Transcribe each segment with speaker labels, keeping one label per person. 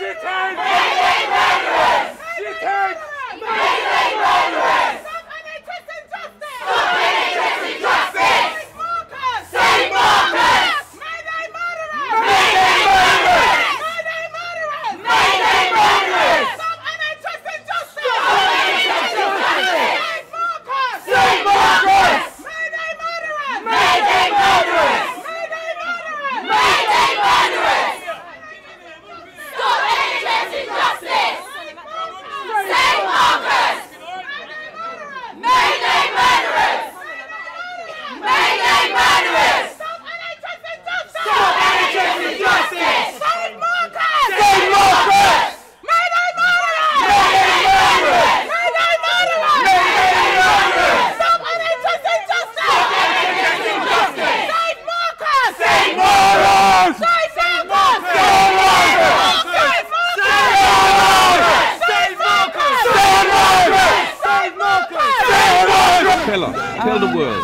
Speaker 1: Shithead! Mayday murderers! Shithead! Mayday murderers! Stop NHS injustice! Stop NHS injustice! Save Marcus! Save Marcus! Mayday murderers! Mayday murderers! Mayday murderers! Mayday murderers! Stop NHS injustice! Stop NHS injustice! Save Marcus! Save Marcus! Mayday murderers! Mayday murderers! Mayday murderers! Mayday murderers! Stop NHS injustice! Save Marcus! Mayday murderers! Mayday murderers! Stop NHS injustice! Stop NHS injustice! Save Marcus! Save Marcus! Mayday murderers! Mayday murderers! Mayday murderers! Mayday murderers! Stop NHS injustice! Stop NHS injustice! Save Marcus! Save Marcus! Save Marcus! Save Marcus! Save
Speaker 2: Tell the world.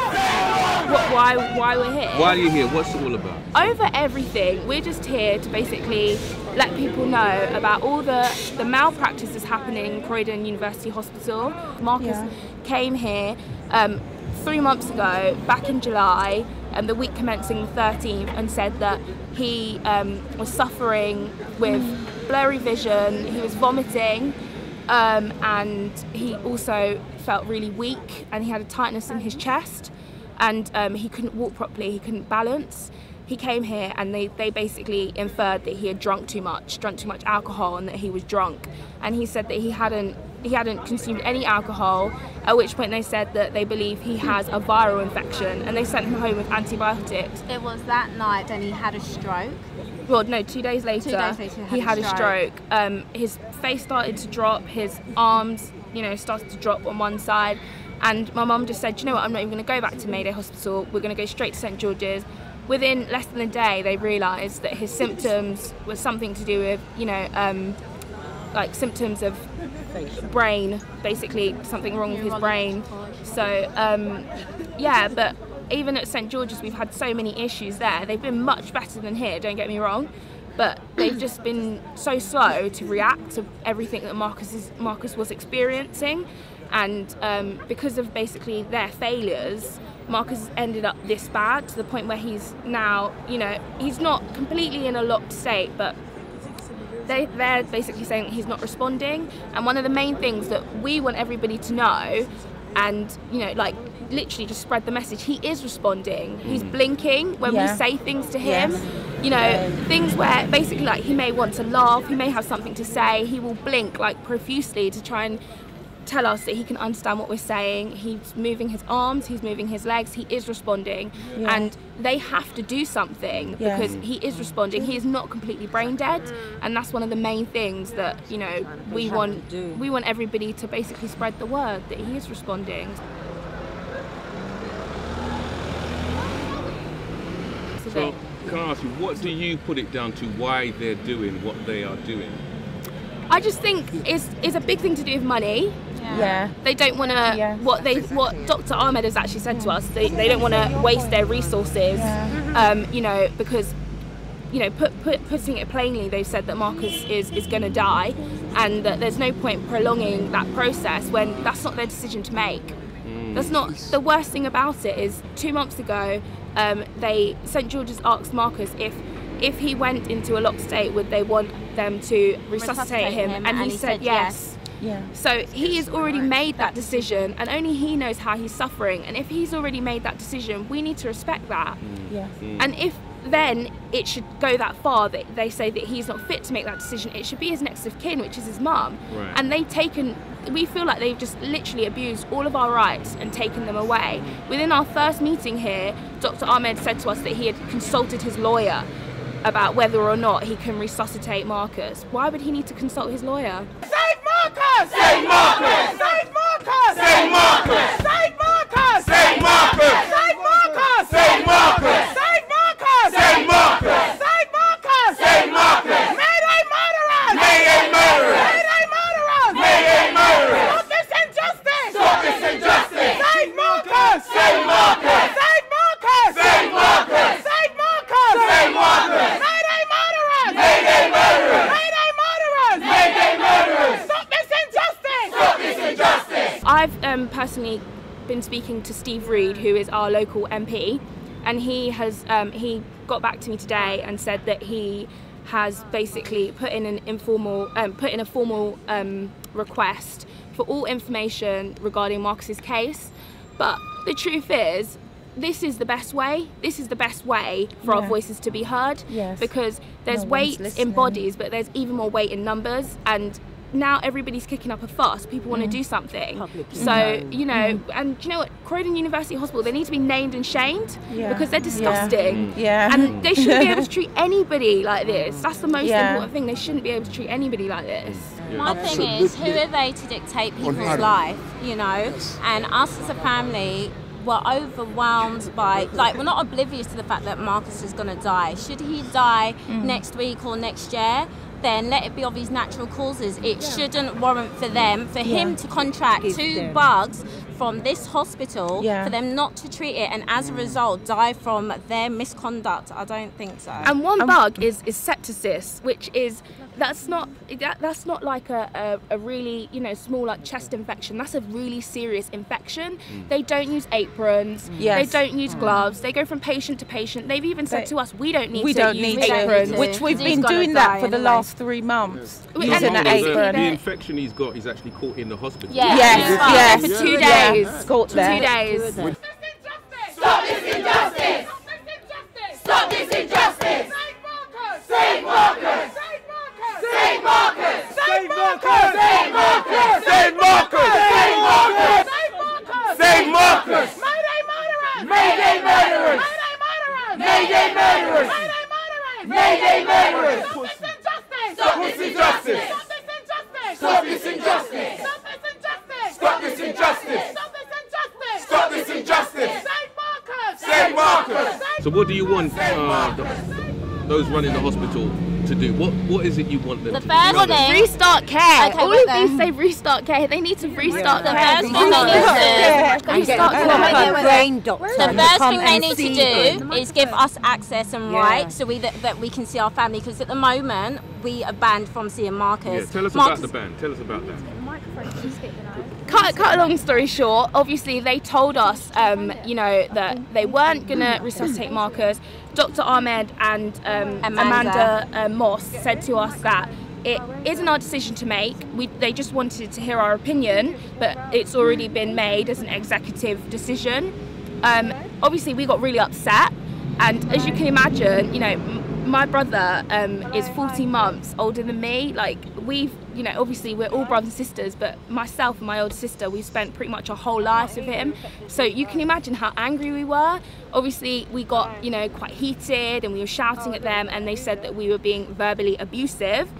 Speaker 3: Why we're here?
Speaker 2: Why are you here? What's it all about?
Speaker 3: Over everything, we're just here to basically let people know about all the malpractice that's happening in Croydon University Hospital. Marcus came here 3 months ago, back in July, the week commencing the 13th, and said that he was suffering with blurry vision, he was vomiting, and he also felt really weak, and he had a tightness in his chest, and he couldn't walk properly, he couldn't balance. He came here and they basically inferred that he had drunk too much alcohol, and that he was drunk. And he said that he hadn't consumed any alcohol, at which point they said that they believe he has a viral infection, and they sent him home with antibiotics.
Speaker 4: It was that night and he had a stroke.
Speaker 3: Well, no, 2 days later, he had a stroke. His face started to drop, his arms, started to drop on one side, and my mum just said, you know what, I'm not even going to go back to Mayday Hospital, we're going to go straight to St George's. Within less than a day, they realised that his symptoms were something to do with, like symptoms of brain, basically something wrong with his brain. So, yeah, but even at St George's, we've had so many issues there. They've been much better than here, don't get me wrong, but they've just been so slow to react to everything that Marcus was experiencing. And because of basically their failures, Marcus ended up this bad, to the point where he's now, he's not completely in a locked state, but they're basically saying that he's not responding. And one of the main things that we want everybody to know, and like literally just spread the message, he is responding. He's blinking when we say things to him. Things where basically like he may want to laugh, he may have something to say, he will blink like profusely to try and tell us that he can understand what we're saying. He's moving his arms, he's moving his legs, he is responding, and they have to do something because he is responding. He is not completely brain dead, and that's one of the main things that we want everybody to basically spread the word that he is responding.
Speaker 2: So can I ask you, what do you put it down to why they're doing what they are doing?
Speaker 3: I just think it's a big thing to do with money. They don't want to. What Dr. Ahmed has actually said to us, they don't want to waste their resources. Because putting it plainly, they've said that Marcus is going to die, and that there's no point prolonging that process when that's not their decision to make. That's not the worst thing about it. Is 2 months ago, St George's asked Marcus if he went into a locked state, would they want them to resuscitate him? And he said yes. So he has already made that decision, and only he knows how he's suffering. And if he's already made that decision, we need to respect that. And if then it should go that far that they say that he's not fit to make that decision, it should be his next of kin, which is his mum. And we feel like they've just literally abused all of our rights and taken them away. Within our first meeting here, Dr. Ahmed said to us that he had consulted his lawyer about whether or not he can resuscitate Marcus. Why would he need to consult his lawyer?
Speaker 1: Save Marcus! Save Marcus! Save Marcus! Save Marcus! Save Marcus! Save Marcus! Save Marcus! Save Marcus! Save Marcus! Save Marcus! Save Marcus! Save Marcus! Mayday murderers! Mayday murderers! Mayday murderers! Mayday murderers! Stop this injustice! Stop this injustice! Save Marcus! Save Marcus! Save Marcus! Save Marcus! Save Marcus! Save Marcus! Mayday murderers! Mayday murderers! Mayday murderers!
Speaker 3: personally been speaking to Steve Reed, who is our local MP, and he has he got back to me today and said that he has basically put in a formal request for all information regarding Marcus's case. But the truth is, this is the best way. This is the best way for our voices to be heard, because there's weight in bodies, but there's even more weight in numbers. And now everybody's kicking up a fuss. People want to do something. So, you know, and you know what? Croydon University Hospital, they need to be named and shamed because they're disgusting. And they shouldn't be able to treat anybody like this. That's the most important thing. They shouldn't be able to treat anybody like this.
Speaker 4: My thing is, who are they to dictate people's life, you know? And us as a family, we're overwhelmed by, like, we're not oblivious to the fact that Marcus is going to die. Should he die next week or next year, then let it be of his natural causes. It shouldn't warrant for them, for him to contract 2 bugs from this hospital, for them not to treat it, and as a result die from their misconduct. I don't think so.
Speaker 3: And one bug is septicus, which is that's not like a really, you know, small like chest infection. That's a really serious infection. They don't use aprons. They don't use gloves. They go from patient to patient. They've even said to us, we don't need to use aprons.
Speaker 1: Which we've been doing that for the last 3 months. Using an apron.
Speaker 2: The infection he's got is actually caught in the hospital.
Speaker 3: Yes. For 2 days.
Speaker 1: Caught there.
Speaker 3: 2 days.
Speaker 1: Stop this injustice! Stop this injustice! Save Marcus! Save Marcus! Save Marcus! Save Marcus! Save Marcus! Save Marcus! Save Marcus! Mayday murderers! Mayday murderers! Mayday murderers! Stop this injustice! Stop this injustice! Stop this injustice! Stop this injustice! Save Marcus!
Speaker 2: So what do you want those running the hospital to do? What is it you want them to do?
Speaker 3: First thing, restart care.
Speaker 4: Okay,
Speaker 3: all of these say restart care. They need to restart the care.
Speaker 4: The first thing they need to do is give us access and rights so that we can see our family, because at the moment we are banned from seeing Marcus.
Speaker 2: Tell us about the ban. Tell us about that.
Speaker 3: Cut a long story short, obviously they told us, you know, that they weren't going to resuscitate Marcus. Dr. Ahmed and Amanda Moss said to us that it isn't our decision to make. They just wanted to hear our opinion, but it's already been made as an executive decision. Obviously we got really upset, and as you can imagine, you know, my brother is 14 months older than me. Like, we've, you know, obviously we're all brothers and sisters, but myself and my older sister, we spent pretty much our whole lives with him. So you can imagine how angry we were. Obviously we got, you know, quite heated, and we were shouting at them, and they said that we were being verbally abusive,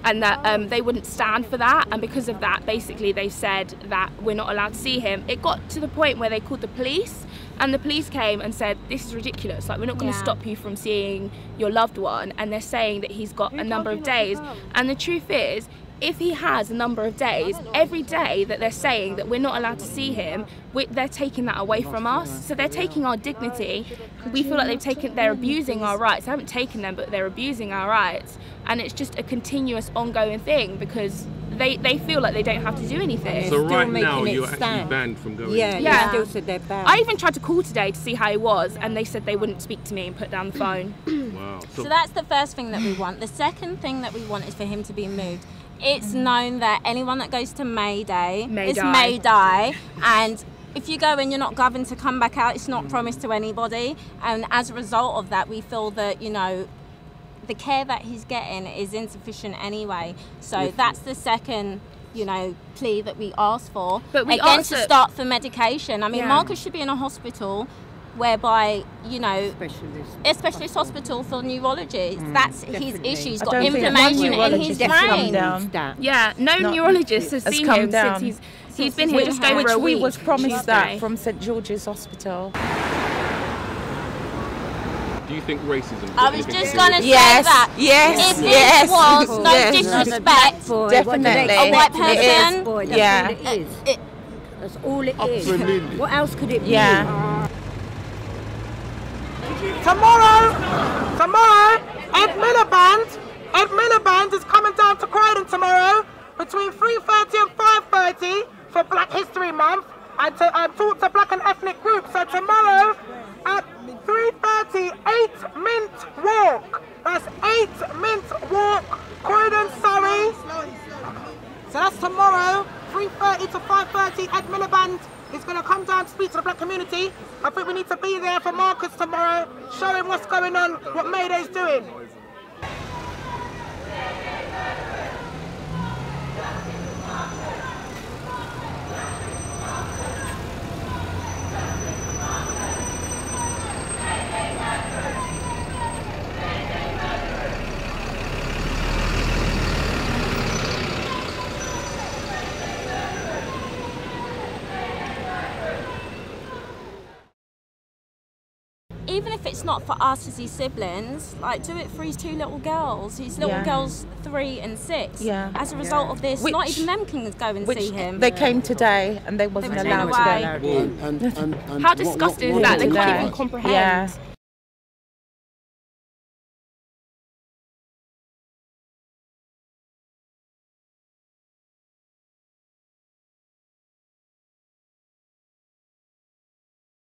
Speaker 3: and that they wouldn't stand for that, and because of that basically they said that we're not allowed to see him. It got to the point where they called the police, and the police came and said, this is ridiculous, like, we're not going to stop you from seeing your loved one. And they're saying that he's got a number of days, and the truth is, if he has a number of days, every day that they're saying that we're not allowed to see him, they're taking that away from us. So they're taking our dignity. We feel like they're abusing our rights. They haven't taken them, but they're abusing our rights. And it's just a continuous ongoing thing, because they feel like they don't have to do anything.
Speaker 2: So right now you're actually banned from going.
Speaker 5: Yeah. Still said they're banned.
Speaker 3: I even tried to call today to see how he was, and they said they wouldn't speak to me and put down the phone.
Speaker 2: Wow.
Speaker 4: So that's the first thing that we want. The second thing that we want is for him to be moved. It's known that anyone that goes to Mayday may die, and if you go and you're not governed to come back out, it's not promised to anybody. And as a result of that, we feel that, you know, the care that he's getting is insufficient anyway. So that's the second, you know, plea that we ask for.
Speaker 3: But we
Speaker 4: again,
Speaker 3: also
Speaker 4: to start for medication. I mean, Marcus should be in a hospital whereby, you know, a specialist hospital for neurologists. That's his issue. He's got inflammation in his brain.
Speaker 3: Yeah, no neurologist has seen him since he's been here just over a week.
Speaker 1: We was promised that from St George's Hospital.
Speaker 2: Do you think racism?
Speaker 4: I was just going to say that.
Speaker 1: Yes.
Speaker 4: If it was no disrespect,
Speaker 1: definitely
Speaker 4: a white person,
Speaker 5: that's all it is.
Speaker 1: Absolutely.
Speaker 5: What else could it be?
Speaker 6: Tomorrow, Ed Miliband is coming down to Croydon tomorrow between 3:30 and 5:30 for Black History Month. and to talk to black and ethnic groups. So tomorrow at 3:30, 8 Mint Walk. That's 8 Mint Walk, Croydon, Surrey. So that's tomorrow, 3:30 to 5:30. Ed Miliband is going to come down to speak to the black community. I think we need to be there for Marcus tomorrow, show him what's going on, what Mayday's doing.
Speaker 4: Even if it's not for us as his siblings, like do it for his 2 little girls. His little girls 3 and 6.
Speaker 5: Yeah.
Speaker 4: As a result of this, not even them can go and see him.
Speaker 5: They came today and they wasn't allowed to go.
Speaker 3: How disgusting is that? They can't even comprehend.
Speaker 5: Yeah.